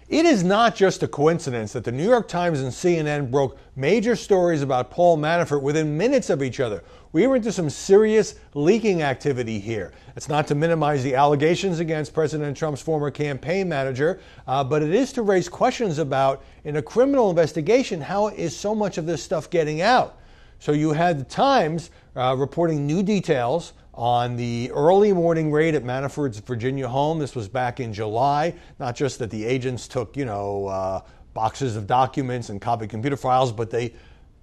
It is not just a coincidence that the New York Times and CNN broke major stories about Paul Manafort within minutes of each other. We were into some serious leaking activity here. It's not to minimize the allegations against President Trump's former campaign manager, but it is to raise questions about, in a criminal investigation, how is so much of this stuff getting out? So you had the Times reporting new details on the early morning raid at Manafort's Virginia home. This was back in July. Not just that the agents took, boxes of documents and copied computer files, but they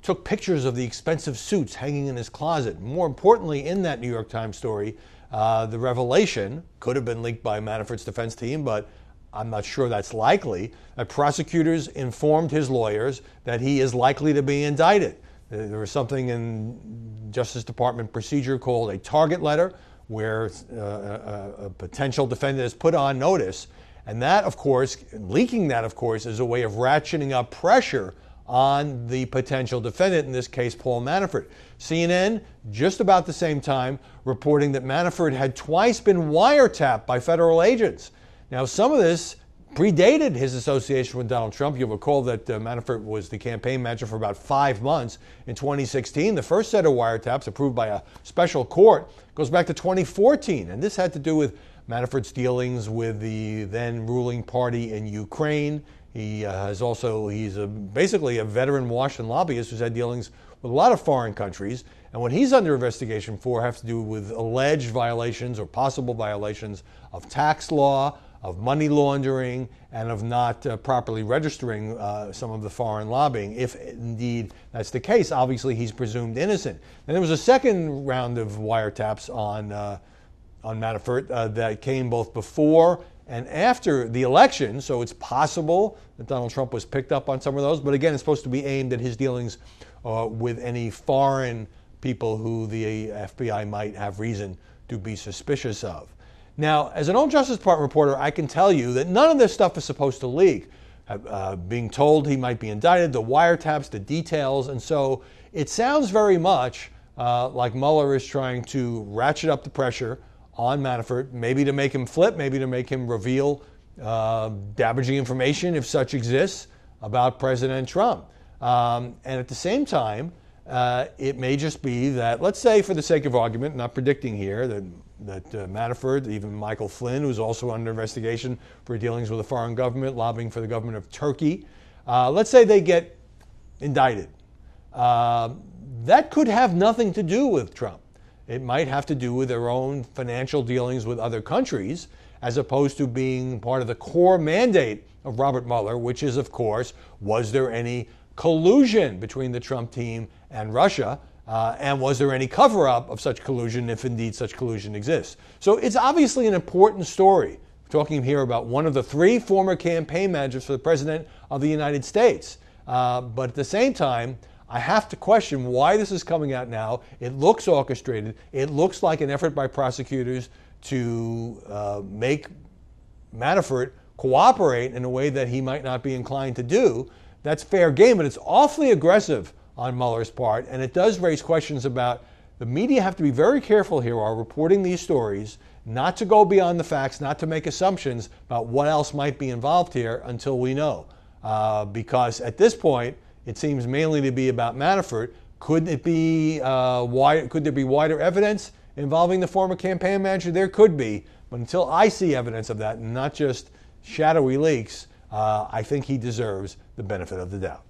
took pictures of the expensive suits hanging in his closet. More importantly, in that New York Times story, the revelation could have been leaked by Manafort's defense team, but I'm not sure that's likely, that prosecutors informed his lawyers that he is likely to be indicted. There was something in Justice Department procedure called a target letter, where a potential defendant is put on notice. And that, of course, leaking that, of course, is a way of ratcheting up pressure on the potential defendant, in this case, Paul Manafort. CNN, just about the same time, reporting that Manafort had twice been wiretapped by federal agents. Now, some of this predated his association with Donald Trump. You'll recall that Manafort was the campaign manager for about 5 months in 2016. The first set of wiretaps, approved by a special court, goes back to 2014. And this had to do with Manafort's dealings with the then ruling party in Ukraine. He's basically a veteran Washington lobbyist who's had dealings with a lot of foreign countries. And what he's under investigation for have to do with alleged violations or possible violations of tax law, of money laundering, and of not properly registering some of the foreign lobbying. If indeed that's the case, obviously he's presumed innocent. And there was a second round of wiretaps on Manafort that came both before and after the election, so it's possible that Donald Trump was picked up on some of those, but again, it's supposed to be aimed at his dealings with any foreign people who the FBI might have reason to be suspicious of. Now, as an old Justice Department reporter, I can tell you that none of this stuff is supposed to leak. Being told he might be indicted, the wiretaps, the details, and so it sounds very much like Mueller is trying to ratchet up the pressure on Manafort, maybe to make him flip, maybe to make him reveal damaging information, if such exists, about President Trump. And at the same time, it may just be that, let's say for the sake of argument, not predicting here, that Manafort, even Michael Flynn, who's also under investigation for dealings with a foreign government, lobbying for the government of Turkey, let's say they get indicted. That could have nothing to do with Trump. It might have to do with their own financial dealings with other countries, as opposed to being part of the core mandate of Robert Mueller, which is, of course, was there any collusion between the Trump team and Russia? And was there any cover-up of such collusion, if indeed such collusion exists? So it's obviously an important story. We're talking here about one of the 3 former campaign managers for the President of the United States. But at the same time, I have to question why this is coming out now. It looks orchestrated. It looks like an effort by prosecutors to make Manafort cooperate in a way that he might not be inclined to do. That's fair game, but it's awfully aggressive on Mueller's part, and it does raise questions about the media have to be very careful here while reporting these stories, not to go beyond the facts, not to make assumptions about what else might be involved here until we know. Because at this point, it seems mainly to be about Manafort. Could there be wider evidence involving the former campaign manager? There could be, but until I see evidence of that, and not just shadowy leaks, I think he deserves the benefit of the doubt.